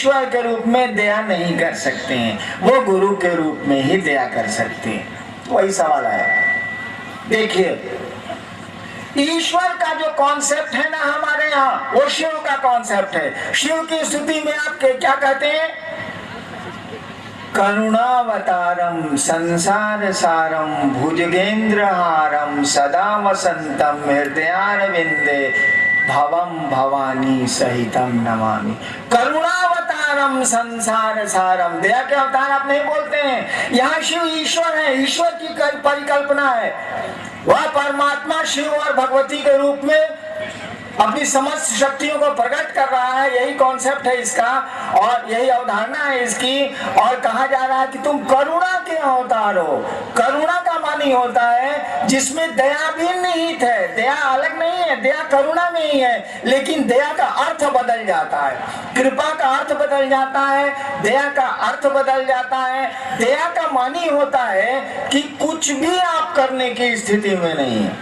ईश्वर के रूप में दया नहीं कर सकते हैं, वो गुरु के रूप में ही दया कर सकते हैं। वही सवाल है। देखिए, ईश्वर का जो कॉन्सेप्ट है ना हमारे यहाँ, वो शिव का कॉन्सेप्ट है। शिव की स्तुति में आप क्या कहते हैं? करुणावतारम संसार सारम भुजगेंद्रहारम सदा वसंतम हृदयारविंदे भवम भवानी सहितम नमामि। करुणावतारम संसार सारम, दया के अवतार आप नहीं बोलते हैं। यहाँ शिव ईश्वर है, ईश्वर की परिकल्पना है। वह परमात्मा शिव और भगवती के रूप में अपनी समस्त शक्तियों को प्रकट कर रहा है। यही कॉन्सेप्ट है इसका और यही अवधारणा है इसकी। और कहा जा रहा है कि तुम करुणा के अवतार हो। करुणा का मानी होता है जिसमें दया भी निहित है। दया अलग नहीं है, दया करुणा में ही है, लेकिन दया का अर्थ बदल जाता है। कृपा का अर्थ बदल जाता है, दया का अर्थ बदल जाता है। दया का मानी होता है कि कुछ भी आप करने की स्थिति में नहीं है,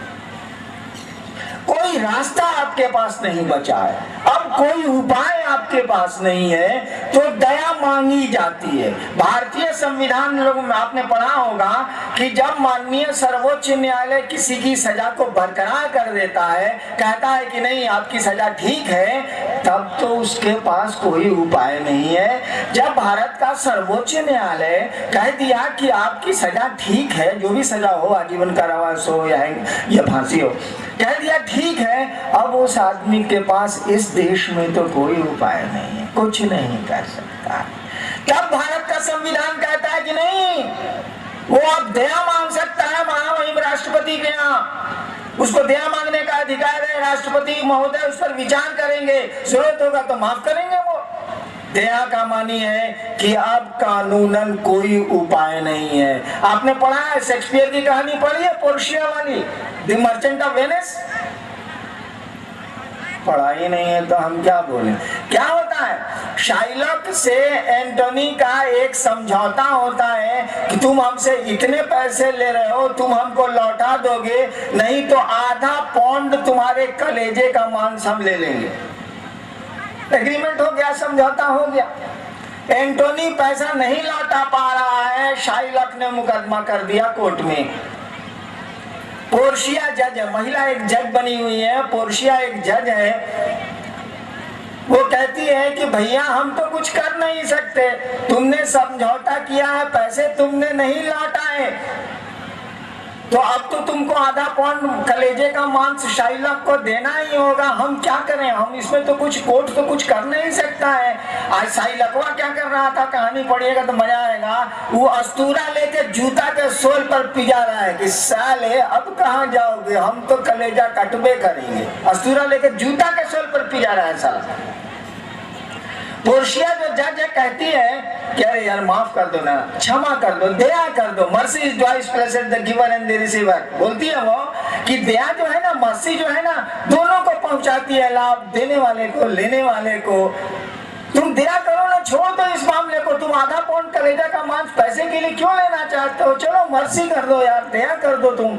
कोई रास्ता आपके पास नहीं बचा है, अब कोई उपाय आपके पास नहीं है, तो दया मांगी जाती है। भारतीय संविधान लोग में आपने पढ़ा होगा कि जब माननीय सर्वोच्च न्यायालय किसी की सजा को बरकरार कर देता है, कहता है कि नहीं आपकी सजा ठीक है, तब तो उसके पास कोई उपाय नहीं है। जब भारत का सर्वोच्च न्यायालय कह दिया कि आपकी सजा ठीक है, जो भी सजा हो, आजीवन कारावास हो या फांसी हो, कह दिया ठीक है, अब उस आदमी के पास इस देश में तो कोई उपाय नहीं है, कुछ नहीं कर सकता। तब भारत का संविधान कहता है कि नहीं, वो अब दया मांग सकता है महामहिम राष्ट्रपति के यहाँ, उसको दया मांगने का अधिकार है। राष्ट्रपति महोदय उस पर विचार करेंगे, जरूरत होगा तो माफ करेंगे। वो दया का मानी है कि अब कानूनन कोई उपाय नहीं है। आपने पढ़ा है, शेक्सपियर की कहानी पढ़ी है, पोर्शिया वाली, द मर्चेंट ऑफ वेनिस? पढ़ा ही नहीं है तो हम क्या बोले। क्या होता है, शाइलॉक से एंटोनी का एक समझौता होता है कि तुम हमसे इतने पैसे ले रहे हो, तुम हमको लौटा दोगे, नहीं तो आधा पौंड तुम्हारे कलेजे का मांस हम ले लेंगे। एग्रीमेंट हो गया, समझौता हो गया। एंटोनी पैसा नहीं लौटा पा रहा है, शाइलॉक ने मुकदमा कर दिया कोर्ट में। पोर्शिया जज है, महिला एक जज बनी हुई है, पोर्शिया एक जज है। वो कहती है कि भैया हम तो कुछ कर नहीं सकते, तुमने समझौता किया है, पैसे तुमने नहीं लौटाए, तो अब तो तुमको आधा पौंड कलेजे का मांस शाइलॉक को देना ही होगा। हम क्या करें, हम इसमें तो कुछ, कोर्ट तो कुछ कर नहीं सकता है। आज शाइलॉकवा क्या कर रहा था, कहानी पढ़िएगा तो मजा आएगा। वो अस्तूरा लेके जूता के सोल पर पिजा रहा है कि साले अब कहाँ जाओगे, हम तो कलेजा कटबे करेंगे। अस्तूरा लेके जूता के सोल पर पिजा रहा है साला। पोर्शिया जो जज है कहती है कि अरे यार माफ कर दो ना, क्षमा कर दो, दया कर दो। Mercy is twice blessed the giver and the receiver. बोलती है वो कि दया जो है ना, मर्सी जो है ना, दोनों को पहुंचाती है लाभ, देने वाले को, लेने वाले को। तुम दया करो ना, छोड़ दो इस मामले को। तुम आधा पौंड कलेजा का मांस पैसे के लिए क्यों लेना चाहते हो? चलो मर्सी कर दो यार, दया कर दो। तुम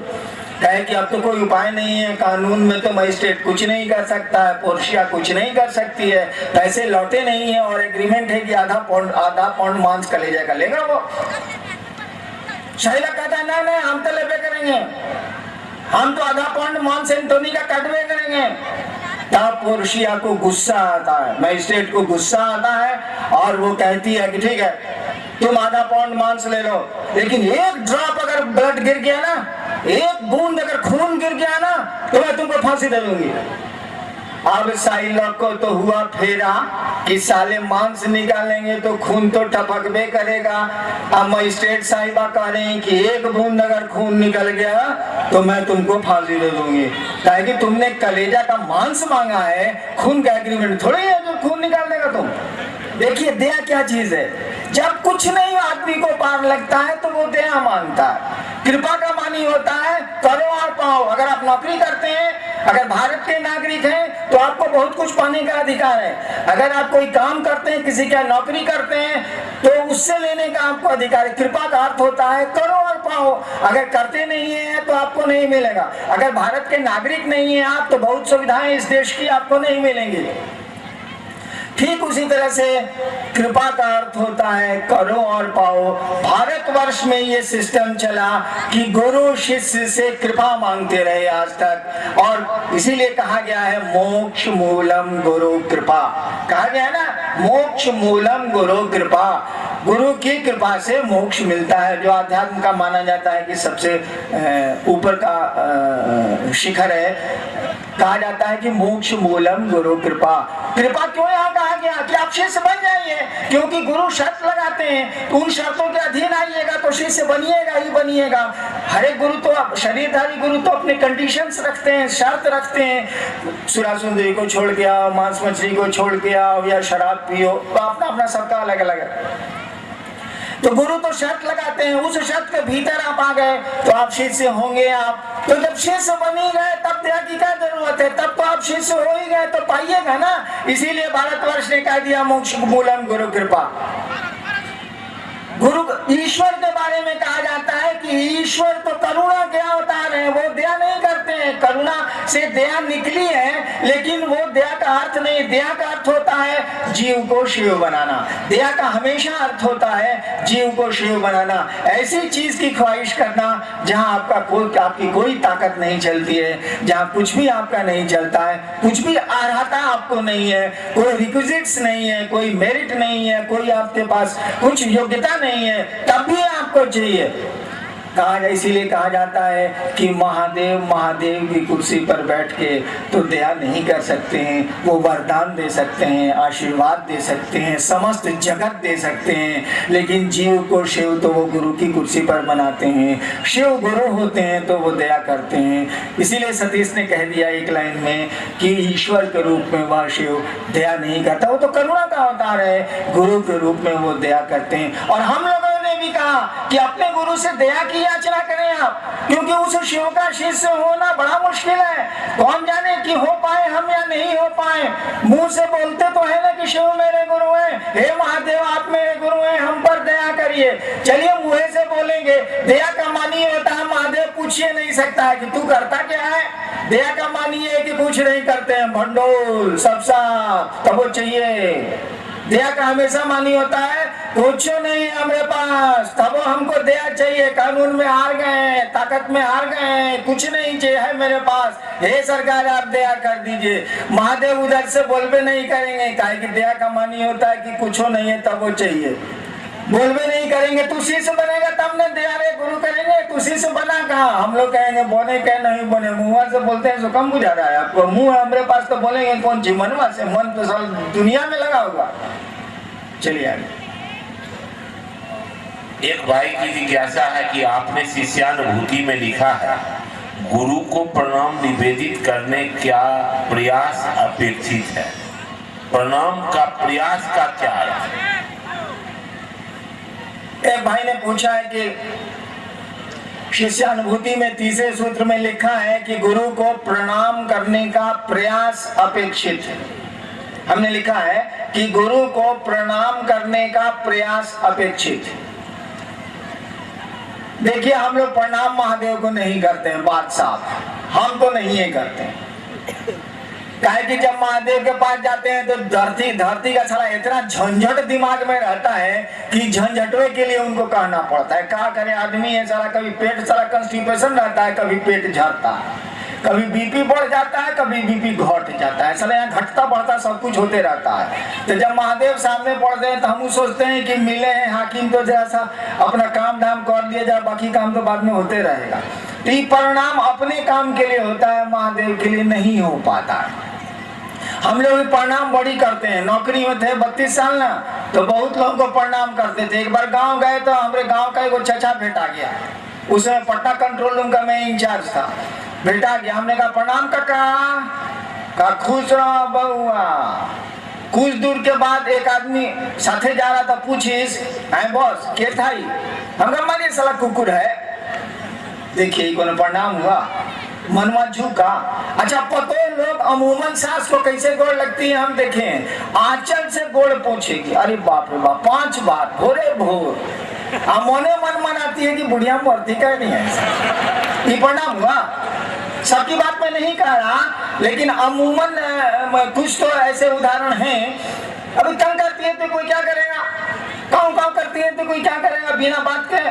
कहे कि अब तो कोई उपाय नहीं है, कानून में तो मजिस्ट्रेट कुछ नहीं कर सकता है, पोर्शिया कुछ नहीं कर सकती है, पैसे लौटे नहीं है और एग्रीमेंट है कि आधा पौंड मांस कलेजा का लेगा वो। शाइलॉक कहता है नहीं हम तो लेबे करेंगे, हम तो आधा पौंड मांस एंटोनी का कटवे करेंगे। तब पोर्शिया को गुस्सा आता है, मजिस्ट्रेट को गुस्सा आता है और वो कहती है कि ठीक है तुम आधा पौंड मांस ले लो, लेकिन एक ड्रॉप अगर ब्लड गिर गया ना, एक बूंद अगर खून गिर गया ना, तो मैं तुमको फांसी दे दूंगी। अब शाइलॉक को तो हुआ फेरा कि साले मांस निकालेंगे तो खून तो टपकबे करेगा। अब मजिस्ट्रेट साहिबा कह रहे हैं कि एक बूंद अगर खून निकल गया तो मैं तुमको फांसी दे दूंगी, ताकि तुमने कलेजा का मांस मांगा है, खून का एग्रीमेंट थोड़ी है जो खून निकाल देगा तुम। देखिए दया क्या चीज है, जब कुछ नहीं आदमी को पार लगता है तो वो दया मांगता है। कृपा का मानी होता है करो और पाओ। अगर आप नौकरी करते हैं, अगर भारत के नागरिक हैं, तो आपको बहुत कुछ पाने का अधिकार है। अगर आप कोई काम करते हैं, किसी का नौकरी करते हैं, तो उससे लेने का आपको अधिकार है। कृपा का अर्थ होता है करो और पाओ। अगर करते नहीं है तो आपको नहीं मिलेगा। अगर भारत के नागरिक नहीं है आप, तो बहुत सुविधाएं इस देश की आपको नहीं मिलेंगी। ठीक उसी तरह से कृपा का अर्थ होता है करो और पाओ। भारतवर्ष में ये सिस्टम चला कि गुरु शिष्य से कृपा मांगते रहे आज तक, और इसीलिए कहा गया है मोक्ष मूलम गुरु कृपा। कहा गया है ना, मोक्ष मूलम गुरु कृपा। गुरु की कृपा से मोक्ष मिलता है, जो अध्यात्म का माना जाता है कि सबसे ऊपर का शिखर है। कहा जाता है कि मोक्ष मूलम गुरु कृपा। कृपा क्यों यहाँ कहा गया कि आप शिष्य बन जाइए, क्योंकि गुरु शर्त लगाते हैं, तो उन शर्तों के अधीन आइएगा तो शिष्य बनिएगा ही बनिएगा। हर एक गुरु तो, शरीरधारी गुरु तो अपने कंडीशंस रखते हैं, शर्त रखते हैं। सुरा सुंदरी को छोड़ के आओ, मांस मछली को छोड़ के आओ, या शराब पियो, तो अपना अपना सबका अलग अलग है। तो गुरु तो शर्त लगाते हैं, उस शर्त के भीतर आप आ गए तो आप शिष्य होंगे। आप तो जब शिष्य बन ही गए तब त्याग की क्या जरूरत है, तब तो आप शिष्य हो ही गए तो पाइएगा ना। इसीलिए भारतवर्ष ने कह दिया मोक्ष मूलम गुरु कृपा। गुरु ईश्वर के बारे में कहा जाता है कि ईश्वर तो करुणा के अवतार है, वो दया नहीं करते हैं। करुणा से दया निकली है, लेकिन वो दया का अर्थ नहीं। दया का अर्थ होता है जीव को शिव बनाना। दया का हमेशा अर्थ होता है जीव को शिव बनाना। ऐसी चीज की ख्वाहिश करना जहां आपकी कोई ताकत नहीं चलती है, जहां कुछ भी आपका नहीं चलता है, कुछ भी अर्हता आपको नहीं है, कोई रिक्विजिट्स नहीं है, कोई मेरिट नहीं है, कोई आपके पास कुछ योग्यता नहीं है, तब भी आपको चाहिए। इसीलिए कहा जाता है कि महादेव महादेव की कुर्सी पर बैठ के तो दया नहीं कर सकते हैं, वो वरदान दे सकते हैं, आशीर्वाद दे सकते हैं, समस्त जगत दे सकते हैं, लेकिन जीव को शिव तो वो गुरु की कुर्सी पर बनाते हैं। शिव गुरु होते हैं तो वो दया करते हैं। इसीलिए सतीश ने कह दिया एक लाइन में कि ईश्वर के रूप में वह शिव दया नहीं करता, वो तो करुणा का अवतार है। गुरु के रूप में वो दया करते हैं। और हम लोगों ने भी कहा कि अपने गुरु से दया की याचना करें आप, क्योंकि उस शिव का शिष्य होना बड़ा मुश्किल है। कौन जाने कि हो पाए हम या नहीं हो पाए। मुंह से बोलते तो है ना कि शिव मेरे गुरु हैं, हे महादेव आप मेरे गुरु हैं, हम पर दया करिए। चलिए मुंह से बोलेंगे, दया का मानी होता है महादेव पूछिए नहीं सकता है कि तू करता क्या है। दया का मानी है कि कुछ नहीं करते हैं, भंडोल सब साफ, तब वो चाहिए। दया का हमेशा मानी होता है कुछ नहीं है हमारे पास, तब हमको दया चाहिए। कानून में हार गए, ताकत में हार गए, कुछ नहीं चाहिए है मेरे पास, हे सरकार आप दया कर दीजिए। महादेव उधर से बोलबे नहीं करेंगे, काहे कि दया का मानी होता है कि कुछ नहीं है तब वो चाहिए। बोलबे नहीं करेंगे, तू शिष्य बनेगा तब ने दया रे गुरु करेंगे, तू शिष्य बना कहा। हम लोग कहेंगे बोने क्या नहीं बोने, मुंह से बोलते हैं तो कम बुझा रहा है आपको। मुंह है हमारे पास तो बोलेंगे कौन सी मनवा से, मन तो साल दुनिया में लगा होगा। चलिए आगे। एक भाई की जिज्ञासा है कि आपने शिष्यानुभूति में लिखा है गुरु को प्रणाम निवेदित करने क्या प्रयास अपेक्षित है। प्रणाम का प्रयास का क्या अर्थ है? एक भाई ने पूछा है कि शिष्यानुभूति में तीसरे सूत्र में लिखा है कि गुरु को प्रणाम करने का प्रयास अपेक्षित है। हमने लिखा है कि गुरु को प्रणाम करने का प्रयास अपेक्षित है। देखिए हम लोग प्रणाम महादेव को नहीं करते हैं, बात साफ, हम तो नहीं है करते। काहे कि जब महादेव के पास जाते हैं तो धरती का सारा इतना झंझट दिमाग में रहता है कि झंझटवे के लिए उनको कहना पड़ता है। क्या करे आदमी है सारा, कभी पेट सारा कंस्टिपेशन रहता है, कभी पेट झड़ता है, कभी बीपी बढ़ जाता है, कभी बीपी घट जाता है, साला यहाँ घटता बढ़ता सब कुछ होते रहता है। तो जब महादेव सामने पड़ते हैं तो हम सोचते हैं कि मिले हैं हाकिम तो जैसा अपना काम धाम कर लिया जाए, बाकी काम तो बाद में होते रहेगा। तो ये परिणाम अपने काम के लिए होता है, महादेव के लिए नहीं हो पाता है। हम लोग प्रणाम बड़ी करते हैं। नौकरी में थे 32 साल ना, तो बहुत लोगों को प्रणाम करते थे। एक बार गांव गए तो हमारे गांव का एक चचा भेटा गया, उसमें पटना कंट्रोल रूम का मैं इंचार्ज था। भेटा गया, हमने कहा प्रणाम काका, खुश रहो बहुआ। कुछ दूर के बाद एक आदमी साथे जा रहा था, पूछिस है बॉस के था ही, हम कहा मानिए साला कुकुर है। देखिए कौन प्रणाम हुआ, मनवा झुका। अच्छा पतो लोग अमूमन सास को कैसे गोड़ लगती है हम देखें, आंचल से गोड़ पूछेगी। अरे बाप रे बाप, 5 बार भोरे भोर। मोने मन मनाती है कि बुढ़िया मरती करनी है। ये प्रणाम हुआ। सबकी बात में नहीं कह रहा, लेकिन अमूमन कुछ तो ऐसे उदाहरण हैं अभी तंग करती है तो कोई क्या करेगा, काऊ काऊ करती है तो कोई क्या करेगा बिना बात के।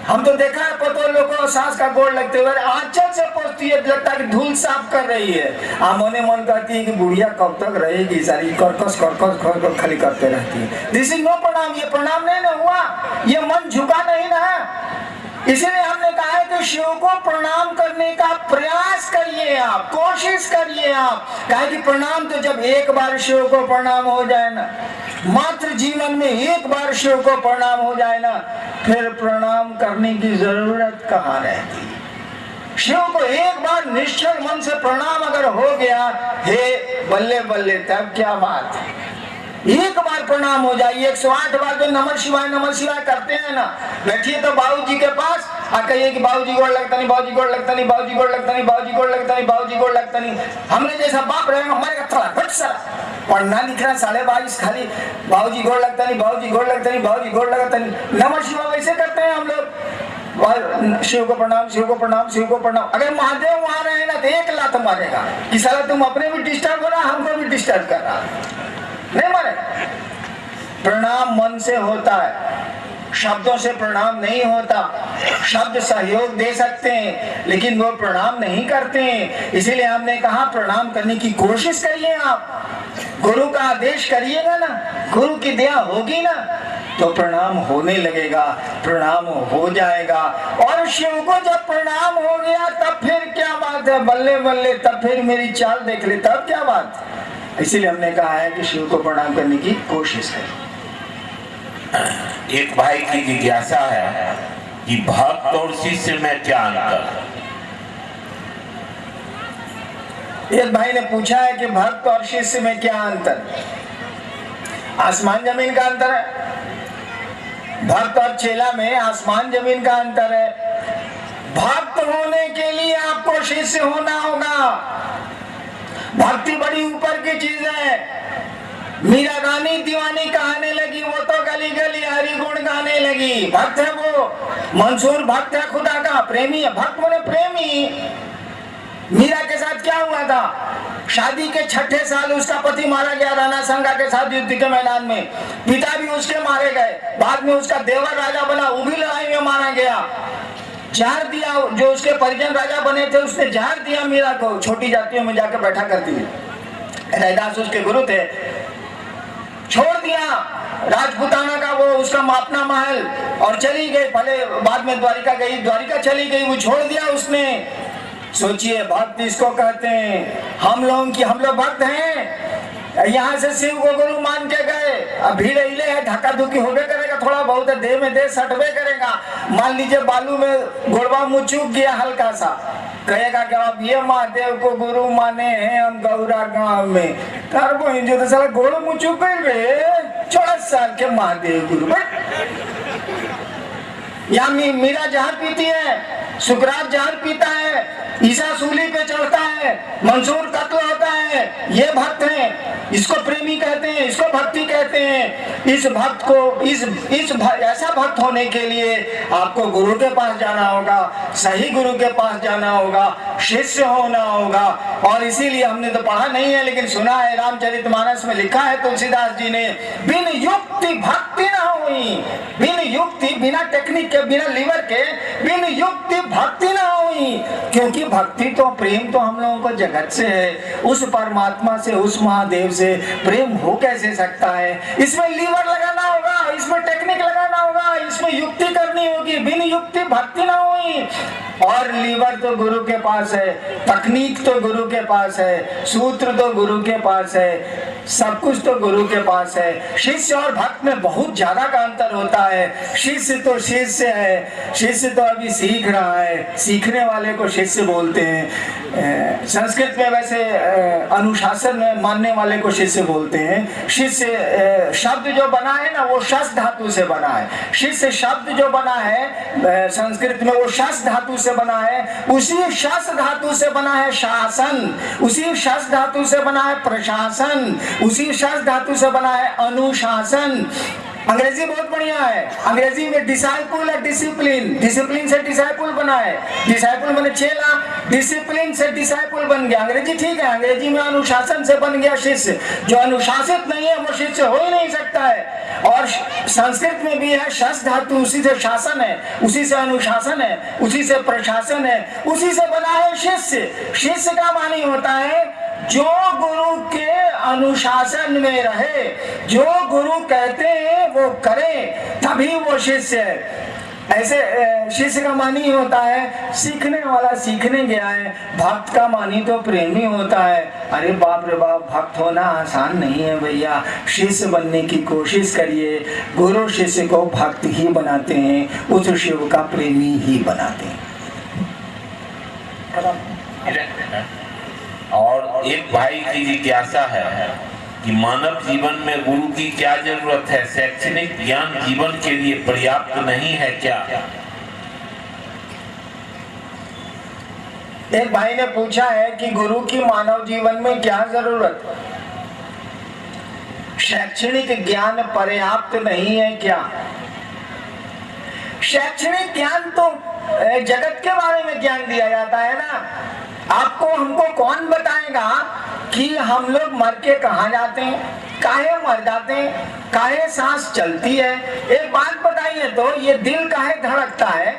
हम तो देखा है पतो लोगों को सास का गोड़ लगते हुए आंचल से पहुंचती है, लगता है कि धूल साफ कर रही है। आमोने मन कहती है कि बुढ़िया कब तक रहेगी, सारी कर्कश कर्कश खाली करते रहती है। दिस इज नो प्रणाम, ये प्रणाम नहीं ना हुआ, ये मन झुका नहीं ना। इसलिए हमने कहा है कि शिव को प्रणाम करने का प्रयास करिए, आप कोशिश करिए आप। कहा कि प्रणाम तो जब एक बार शिव को प्रणाम हो जाए ना, मात्र जीवन में एक बार शिव को प्रणाम हो जाए ना, फिर प्रणाम करने की जरूरत कहाँ रहती। शिव को एक बार निश्चल मन से प्रणाम अगर हो गया, हे बल्ले बल्ले, तब क्या बात है। एक बार प्रणाम हो जाए, 108 बार जो नमः शिवाय करते हैं ना, बैठिए तो बाबूजी के पास और कहिए कि बाबूजी गोड़ लगता नहीं, बाबूजी गोड़ लगता नहीं, बाबूजी गोड़ लगता नहीं, बाबूजी गोड़ लगता नहीं, बाबूजी गोड़ लगता नहीं। हमने जैसा बाप रहेगा हमारे का थोड़ा घट सारा पढ़ना लिखना 22.5 खाली बाबूजी गोड़ लगता नहीं, बाबूजी गोड़ लगता नहीं, बाबूजी गोड़ लगता नहीं। नमः शिवाय वैसे करते हैं हम लोग, शिव को प्रणाम, शिव को प्रणाम, शिव को प्रणाम। अगर महादेव वहां रहे ना तो एक लात मारेगा कि साला तुम अपने भी डिस्टर्ब हो रहा, हमको भी डिस्टर्ब कर रहा, नहीं मारे। प्रणाम मन से होता है, शब्दों से प्रणाम नहीं होता। शब्द सहयोग दे सकते हैं लेकिन वो प्रणाम नहीं करते हैं। इसीलिए हमने कहा प्रणाम करने की कोशिश करिए आप, गुरु का आदेश करिएगा ना, गुरु की दया होगी ना तो प्रणाम होने लगेगा, प्रणाम हो जाएगा। और शिव को जब प्रणाम हो गया तब फिर क्या बात है, बल्ले बल्ले, तब फिर मेरी चाल देख ले, तब क्या बात। इसीलिए हमने कहा है कि शिव को प्रणाम करने की कोशिश है। एक भाई की जिज्ञासा है कि भक्त और शिष्य में क्या अंतर। एक भाई ने पूछा है कि भक्त और शिष्य में क्या अंतर। आसमान जमीन का अंतर है, भक्त और चेला में आसमान जमीन का अंतर है। भक्त होने के लिए आपको शिष्य होना होगा। भक्ति बड़ी ऊपर की चीज है। मीरा रानी दीवानी कहने लगी, वो तो गली गली हरि गुण गाने लगी। भक्त है वो, मंसूर भक्त है खुदा का, प्रेमी है। भक्त बोले प्रेमी। मीरा के साथ क्या हुआ था, शादी के 6ठे साल उसका पति मारा गया राणा सांगा के साथ युद्ध के मैदान में। पिता भी उसके मारे गए, बाद में उसका देवर राजा बना, वो भी लड़ाई में मारा गया। जहर दिया, जो उसके परिजन राजा बने थे उसने जहर दिया मीरा को। छोटी जातियों में जाकर बैठा करती है, रैदास उसके गुरु थे। छोड़ दिया राजपुताना का वो उसका अपना महल और चली गई। भले बाद में द्वारिका गई, द्वारिका चली गई, वो छोड़ दिया उसने। सोचिए भक्त इसको कहते हैं। हम लोग भक्त हैं, यहाँ से शिव को गुरु मान के गए। अब भीड़ हिले है, धक्का धुक्की होबे करेगा, थोड़ा बहुत देह में देह सटबे करेगा। मान लीजिए बालू में गोड़वा मुँह चूक गया हल्का सा, कहेगा कि आप ये महादेव को गुरु माने हैं हम गौरा गांव में। जो तो साला गोड़ मुँह चूक गए, 14 साल के महादेव गुरु। यहाँ मीरा जहर पीती है, सुकरात जहर पीता है, ईसा सूली पे चढ़ता है, मंसूर कत्ल होता है। ये भक्त हैं, इसको प्रेमी कहते हैं, इसको भक्ति कहते हैं। इस भक्त को ऐसा भक्त होने के लिए आपको गुरु के पास जाना होगा, सही गुरु के पास जाना होगा, शिष्य होना होगा। और इसीलिए हमने तो पढ़ा नहीं है लेकिन सुना है, रामचरितमानस में लिखा है तुलसीदास जी ने, बिन युक्ति भक्ति ना हुई। बिन युक्ति, बिना टेक्निक के, बिना लीवर के, बिन युक्ति भक्ति ना हुई। क्योंकि भक्ति तो, प्रेम तो हम लोगों को जगत से है, उस परमात्मा से, उस महादेव से प्रेम हो कैसे सकता है। इसमें लीवर लगाना होगा, इसमें टेक्निक लगाना होगा, इसमें युक्ति करनी होगी। बिन युक्ति भक्ति ना हुई। और लीवर तो गुरु के पास है, तकनीक तो गुरु के पास है, सूत्र तो गुरु के पास है, सब कुछ तो गुरु के पास है। शिष्य और भक्त में बहुत ज्यादा का अंतर होता है। शिष्य तो शिष्य है, शिष्य तो अभी सीख रहा है, सीखने वाले को शिष्य बोलते हैं। संस्कृत में वैसे अनुशासन मानने वाले को शिष्य बोलते हैं। शिष्य शब्द जो बना है ना वो शस धातु से बना है। शिष्य शब्द जो बना है संस्कृत में वो शस धातु से बना है। उसी शस धातु से बना है शासन, उसी शस धातु से बना है प्रशासन, उसी शस धातु से बना है अनुशासन। अंग्रेजी बहुत बढ़िया है। अंग्रेजी में डिसाइपल है डिसिप्लिन, डिसिप्लिन से डिसाइपल बना है। डिसाइपल माने चेला, डिसिप्लिन से डिसाइपल बन गया। अंग्रेजी ठीक है, अंग्रेजी में अनुशासन से बन गया शिष्य। जो अनुशासित नहीं है वो शिष्य हो ही नहीं सकता है। और संस्कृत में भी है शस धातु, उसी से शासन है, उसी से अनुशासन है, उसी से प्रशासन है, उसी से बना है शिष्य। शिष्य का मानी होता है जो गुरु के अनुशासन में रहे, जो गुरु कहते हैं वो करे, तभी वो शिष्य है। ऐसे शिष्य का मानी होता है सीखने वाला सीखने गया है, भक्त का मानी तो प्रेमी होता है। अरे बाप रे बाप, भक्त होना आसान नहीं है भैया। शिष्य बनने की कोशिश करिए। गुरु शिष्य को भक्त ही बनाते हैं, उस शिव का प्रेमी ही बनाते हैं। और एक भाई की जिज्ञासा है कि मानव जीवन में गुरु की क्या जरूरत है? शैक्षणिक ज्ञान जीवन के लिए पर्याप्त नहीं है क्या? एक भाई ने पूछा है कि गुरु की मानव जीवन में क्या जरूरत? शैक्षणिक ज्ञान पर्याप्त नहीं है क्या? शैक्षणिक ज्ञान तो जगत के बारे में ज्ञान दिया जाता है ना। आपको हमको कौन बताएगा कि हम लोग मर के कहाँ जाते हैं, काहे मर जाते हैं, काहे सांस चलती है? एक बात बताइए तो, ये दिल काहे धड़कता है,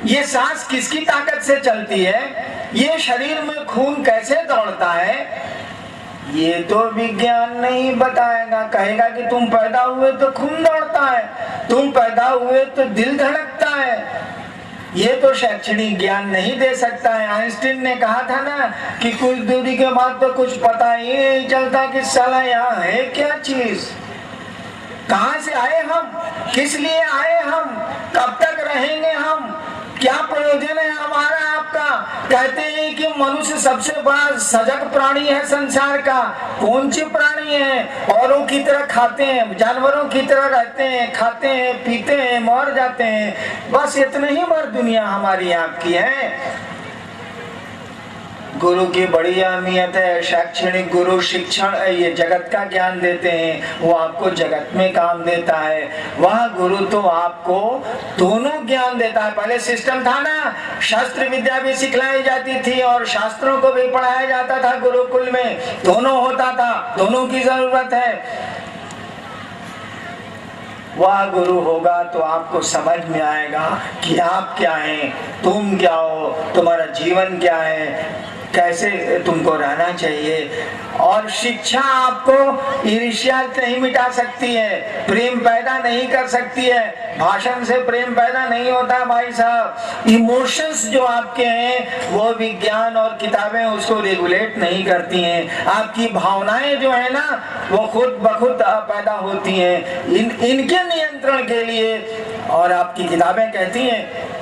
ये सांस किसकी ताकत से चलती है, ये शरीर में खून कैसे दौड़ता है, ये तो विज्ञान नहीं बताएगा। कहेगा कि तुम पैदा हुए तो खून दौड़ता है, तुम पैदा हुए तो दिल धड़कता है। ये तो शैक्षणिक ज्ञान नहीं दे सकता है। आइंस्टीन ने कहा था ना कि कुछ दूरी के बाद तो कुछ पता ही नहीं चलता कि साला यहाँ है क्या चीज, कहां से आए हम, किस लिए आए हम, कब तक रहेंगे हम, क्या प्रयोजन है हमारा आपका। कहते हैं कि मनुष्य सबसे बड़ा सजग प्राणी है संसार का। कौन सी प्राणी है? औरों की तरह खाते हैं, जानवरों की तरह रहते हैं, खाते हैं, पीते हैं, मर जाते हैं, बस इतने ही बार दुनिया हमारी आपकी है। गुरु की बड़ी अहमियत है। शैक्षणिक गुरु शिक्षण ये जगत का ज्ञान देते हैं, वो आपको जगत में काम देता है। वह गुरु तो आपको दोनों ज्ञान देता है। पहले सिस्टम था ना, शास्त्र विद्या भी सिखलाई जाती थी और शास्त्रों को भी पढ़ाया जाता था गुरुकुल में, दोनों होता था, दोनों की जरूरत है। वह गुरु होगा तो आपको समझ में आएगा कि आप क्या हैं, तुम क्या हो, तुम्हारा जीवन क्या है, कैसे तुमको रहना चाहिए। और शिक्षा आपको ईर्ष्या नहीं मिटा सकती है, प्रेम पैदा नहीं कर सकती है। भाषण से प्रेम पैदा नहीं होता भाई साहब। इमोशंस जो आपके हैं वो विज्ञान और किताबें उसको रेगुलेट नहीं करती हैं। आपकी भावनाएं जो है ना वो खुद बखुद पैदा होती हैं। इनके नियंत्रण के लिए, और आपकी किताबें कहती हैं,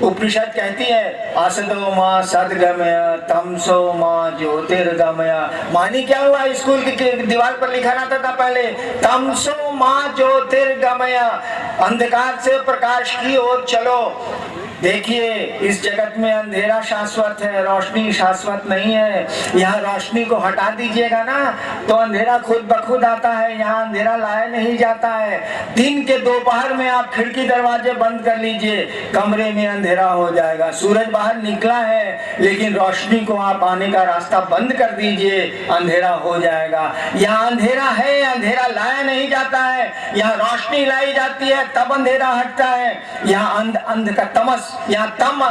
उपनिषद कहती है असतो मां सद्गमय तमसो मां ज्योतिर्गमय। मानी क्या हुआ? स्कूल की दीवार पर लिखा रहता था पहले, तमसो मां ज्योतिर्गमय, अंधकार से प्रकाश की ओर चलो। देखिए इस जगत में अंधेरा शाश्वत है, रोशनी शाश्वत नहीं है। यहाँ रोशनी को हटा दीजिएगा ना तो अंधेरा खुद ब खुद आता है, यहाँ अंधेरा लाया नहीं जाता है। दिन के दोपहर में आप खिड़की दरवाजे बंद कर लीजिए, कमरे में अंधेरा हो जाएगा। सूरज बाहर निकला है लेकिन रोशनी को आप आने का रास्ता बंद कर दीजिए, अंधेरा हो जाएगा। यहाँ अंधेरा है, अंधेरा लाया नहीं जाता है, यहाँ रोशनी लाई जाती है तब अंधेरा हटता है। यहाँ अंध का तमस, यहाँ तम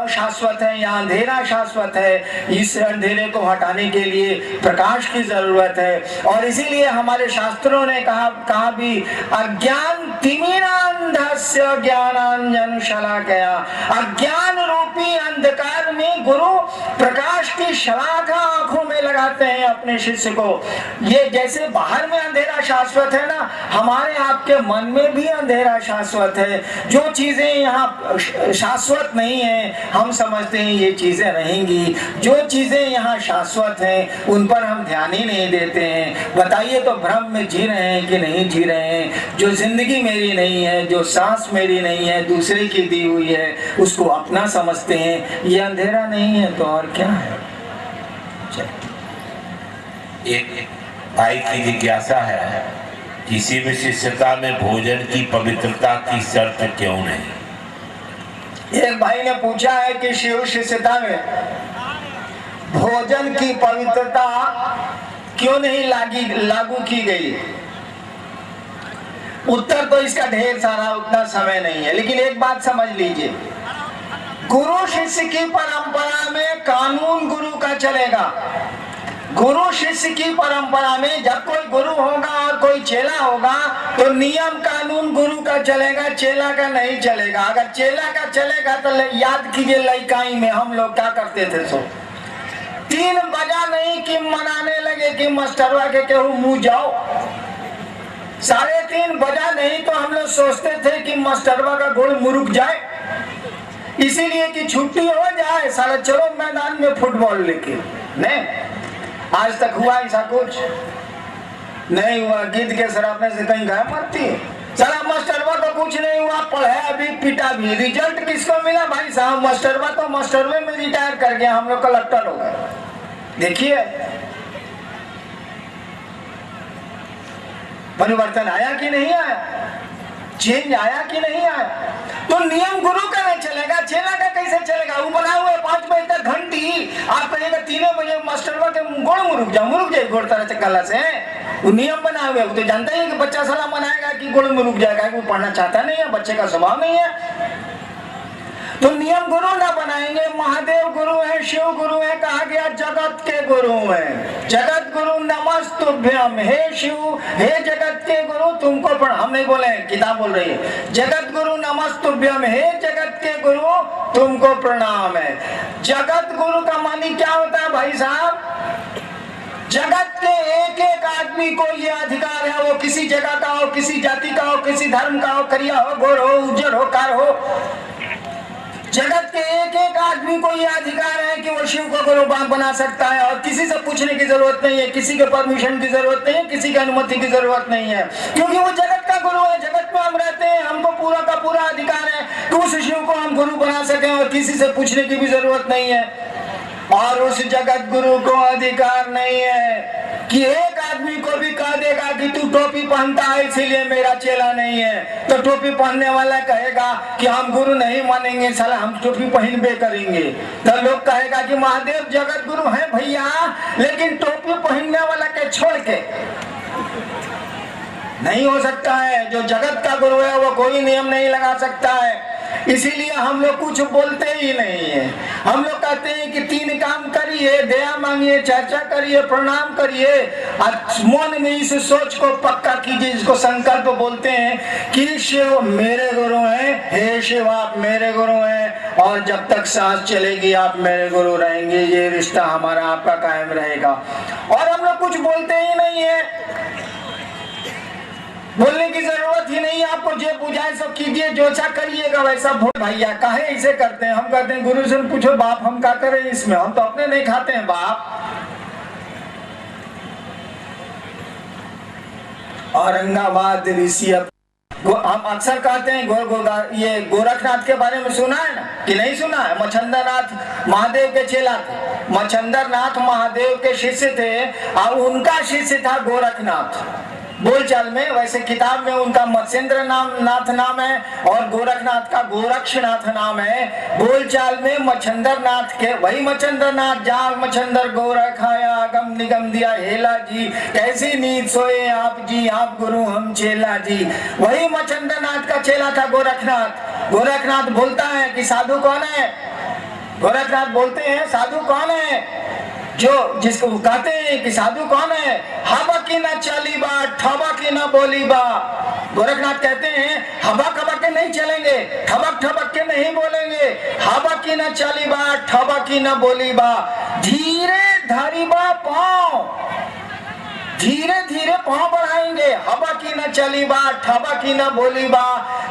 शाश्वत है, यहाँ अंधेरा शाश्वत है। इस अंधेरे को हटाने के लिए प्रकाश की जरूरत है। और इसीलिए हमारे शास्त्रों ने कहा भी, अज्ञान तिमिरांधस्य ज्ञानांजन शलाकया। अज्ञान रूपी अंधकार में गुरु प्रकाश की शलाका आंखों में लगाते हैं अपने शिष्य को। ये जैसे बाहर में अंधेरा शाश्वत है ना, हमारे आपके मन में भी अंधेरा शाश्वत है। जो चीजें यहाँ शाश्वत नहीं है हम समझते हैं ये चीजें रहेंगी, जो चीजें यहाँ शाश्वत हैं उन पर हम ध्यान ही नहीं देते हैं। बताइए तो भ्रम में जी रहे हैं कि नहीं जी रहे हैं। जो जिंदगी मेरी नहीं है, जो सांस मेरी नहीं है, दूसरे की दी हुई है, उसको अपना समझते हैं। ये अंधेरा नहीं है तो और क्या है। एक भाई की जिज्ञासा है, किसी भी शिष्यता में भोजन की पवित्रता की शर्त क्यों नहीं? एक भाई ने पूछा है कि शिव शिष्यता में भोजन की पवित्रता क्यों नहीं लागू की गई। उत्तर तो इसका ढेर सारा, उतना समय नहीं है, लेकिन एक बात समझ लीजिए, गुरु शिष्य की परंपरा में कानून गुरु का चलेगा। गुरु शिष्य की परंपरा में जब कोई गुरु होगा और कोई चेला होगा तो नियम कानून गुरु का चलेगा, चेला का नहीं चलेगा। अगर चेला का चलेगा तो याद कीजिए लइकाई में हम लोग क्या करते थे, सो 3 बजा नहीं कि मनाने लगे कि मास्टरवा के केहू मुंह जाओ। 3:30 बजा नहीं तो हम लोग सोचते थे कि मास्टरवा का गुड़ मुरुक जाए, इसीलिए कि छुट्टी हो जाए, सारा चलो मैदान में फुटबॉल लेके। नहीं, आज तक हुआ ऐसा कुछ नहीं हुआ। गिद्ध के सरापने से कहीं गाय मरती है। सारा मास्टरवा को कुछ नहीं हुआ, पढ़े अभी पिटा भी। रिजल्ट किसको मिला भाई साहब? मास्टरवा तो मास्टरवे में रिटायर कर गया, हम लोग कलेक्टर हो गए। देखिए परिवर्तन आया कि नहीं आया, चेंज आया कि नहीं आया। तो नियम गुरु का नहीं चलेगा, चेला का कैसे चलेगा? वो बना हुआ 5 बजे तक घंटी, आप कहेगा 3 बजे मास्टरवा के गोड़ मुरुक जाए गोड़ तरह चक्कला से। वो नियम बना हुआ है, वो तो जानता ही कि बच्चा साला मनाएगा कि गोड़ मुरुक जाएगा, वो पढ़ना चाहता नहीं है, बच्चे का स्वभाव नहीं है। तो नियम गुरु ना बनाएंगे। महादेव गुरु है, शिव गुरु है, कहा गया जगत के गुरु है। जगत गुरु नमस्तुभ्यम, हे शिव हे जगत के गुरु तुमको हम नहीं बोले, किताब बोल रही है। जगत गुरु नमस्तुभ्यम, हे जगत के गुरु तुमको प्रणाम है। जगत गुरु का मानी क्या होता है भाई साहब? जगत के एक एक आदमी को ये अधिकार है, वो किसी जगह का हो, किसी जाति का हो, किसी धर्म का हो, करिया हो, गोर हो, उज्जर हो, कार हो, जगत के एक एक आदमी को यह अधिकार है कि वो शिव को गुरु बना सकता है और किसी से पूछने की जरूरत नहीं है, किसी के परमिशन की जरूरत नहीं है, किसी की अनुमति की जरूरत नहीं है, क्योंकि वो जगत का गुरु है। जगत में हम रहते हैं, हमको पूरा का पूरा अधिकार है कि उस शिव को हम गुरु बना सकें और किसी से पूछने की भी जरूरत नहीं है। और उस जगत गुरु को अधिकार नहीं है कि एक आदमी को भी कह देगा कि तू टोपी पहनता है इसीलिए मेरा चेला नहीं है। तो टोपी पहनने वाला कहेगा कि हम गुरु नहीं मानेंगे, साला हम टोपी पहनबे करेंगे। तो लोग कहेगा कि महादेव जगत गुरु है भैया, लेकिन टोपी पहनने वाला के छोड़ के नहीं हो सकता है। जो जगत का गुरु है वो कोई नियम नहीं लगा सकता है, इसीलिए हम लोग कुछ बोलते ही नहीं है। हम लोग कहते हैं कि 3 काम करिए, दया मांगिए, चर्चा करिए, प्रणाम करिए और मन में इस सोच को पक्का कीजिए, जिसको संकल्प बोलते हैं कि शिव मेरे गुरु हैं, हे शिव आप मेरे गुरु हैं और जब तक सांस चलेगी आप मेरे गुरु रहेंगे। ये रिश्ता हमारा आपका कायम रहेगा। और हम लोग कुछ बोलते ही नहीं है, बोलने की जरूरत ही नहीं है। आपको जो बुझाए सब कीजिए, जो सा करिएगा वैसा। भैया काहे ऐसे करते हैं? हम कहते हैं गुरु से पूछो बाप हम क्या करें इसमें, हम तो अपने नहीं खाते हैं बाप। औरंगाबाद ऋषि, हम अक्सर कहते हैं ये गोरखनाथ के बारे में सुना है ना कि नहीं सुना है? मच्छंदरनाथ महादेव के चेला थे, मच्छंदरनाथ महादेव के शिष्य थे और उनका शिष्य था गोरखनाथ। बोलचाल में वैसे किताब में उनका मत्स्येंद्र नाथ नाम है और गोरखनाथ का गोरक्षनाथ नाम है। बोलचाल में मच्छंदरनाथ के वही मच्छंदरनाथ, जाग मच्छंदर गोरख आया, आगम निगम दिया हेला जी, कैसी नींद सोए आप जी, आप गुरु हम चेला जी। वही मच्छंदरनाथ का चेला था गोरखनाथ। गोरखनाथ बोलता है कि साधु कौन है? गोरखनाथ बोलते हैं साधु कौन है? जो जिसको कहते हैं कि साधु कौन है? हवा की न चली बा, ठबा की न बोली बा। गोरखनाथ कहते हैं हबक हबक के नहीं चलेंगे, ठबक ठबक के नहीं बोलेंगे, हवा की न चली बा, ठबा की न बोली बा, धीरे धरी बा पाँव, धीरे धीरे पाँव बढ़ाएंगे, हवा की न चली बा, ठबा की न बोली बा,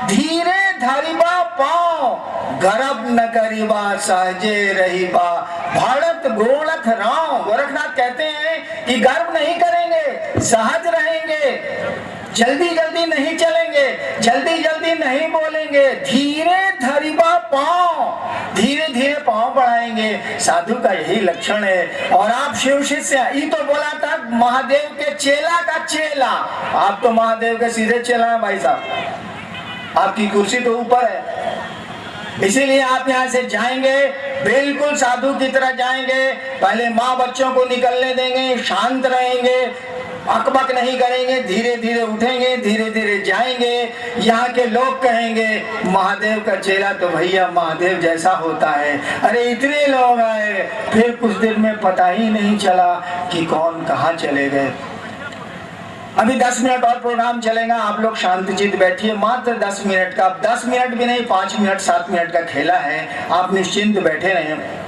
धीरे धरी बा पाँव, गर्भ न करीबा, सहजे रही बा, भारत गोरख राव। गोरखनाथ कहते हैं कि गर्व नहीं करेंगे, सहज रहेंगे, जल्दी जल्दी नहीं चलेंगे, जल्दी जल्दी नहीं बोलेंगे, धीरे धरीबा पाँव, धीरे धीरे पाँव बढ़ाएंगे। साधु का यही लक्षण है। और आप शिव शिष्य, ये तो बोला था महादेव के चेला का चेला, आप तो महादेव के सीधे चेला है भाई साहब। आपकी कुर्सी तो ऊपर है, इसीलिए आप यहाँ से जाएंगे बिल्कुल साधु की तरह जाएंगे। पहले माँ बच्चों को निकलने देंगे, शांत रहेंगे, अकबक नहीं करेंगे, धीरे धीरे उठेंगे, धीरे धीरे जाएंगे। यहाँ के लोग कहेंगे महादेव का चेला तो भैया महादेव जैसा होता है। अरे इतने लोग आए, फिर कुछ देर में पता ही नहीं चला कि कौन कहाँ चले गए। अभी 10 मिनट और प्रोग्राम चलेगा, आप लोग शांतिचित बैठिए, मात्र 10 मिनट का, 10 मिनट भी नहीं, 5 मिनट 7 मिनट का खेला है, आप निश्चिंत बैठे रहें।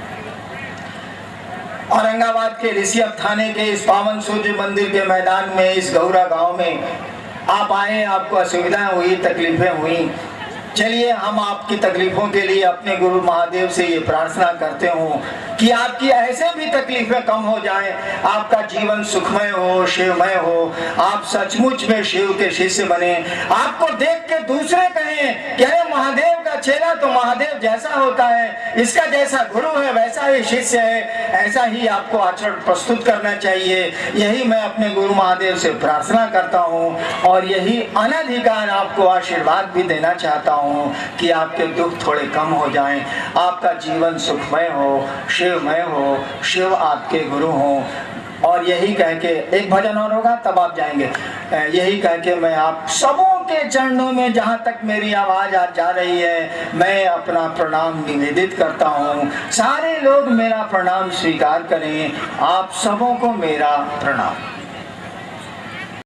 औरंगाबाद के ऋषियप थाने के इस पावन सूर्य मंदिर के मैदान में, इस गौरा गांव में आप आए, आपको असुविधाएं हुई, तकलीफें हुई। चलिए हम आपकी तकलीफों के लिए अपने गुरु महादेव से ये प्रार्थना करते हूँ कि आपकी ऐसे भी तकलीफें कम हो जाएं, आपका जीवन सुखमय हो, शिवमय हो, आप सचमुच में शिव के शिष्य बने। आपको देख के दूसरे कहें कि अरे महादेव का चेला तो महादेव जैसा होता है, इसका जैसा गुरु है वैसा ही शिष्य है। ऐसा ही आपको आचरण प्रस्तुत करना चाहिए। यही मैं अपने गुरु महादेव से प्रार्थना करता हूँ और यही अनधिकार आपको आशीर्वाद भी देना चाहता हूँ कि आपके दुख थोड़े कम हो जाएं, आपका जीवन सुखमय हो, शिवमय हो, शिव आपके गुरु हो। और यही कह के एक भजन और होगा तब आप जाएंगे। यही कह के मैं आप सबों के चरणों में, जहाँ तक मेरी आवाज आज जा रही है, मैं अपना प्रणाम निवेदित करता हूँ। सारे लोग मेरा प्रणाम स्वीकार करें। आप सबों को मेरा प्रणाम।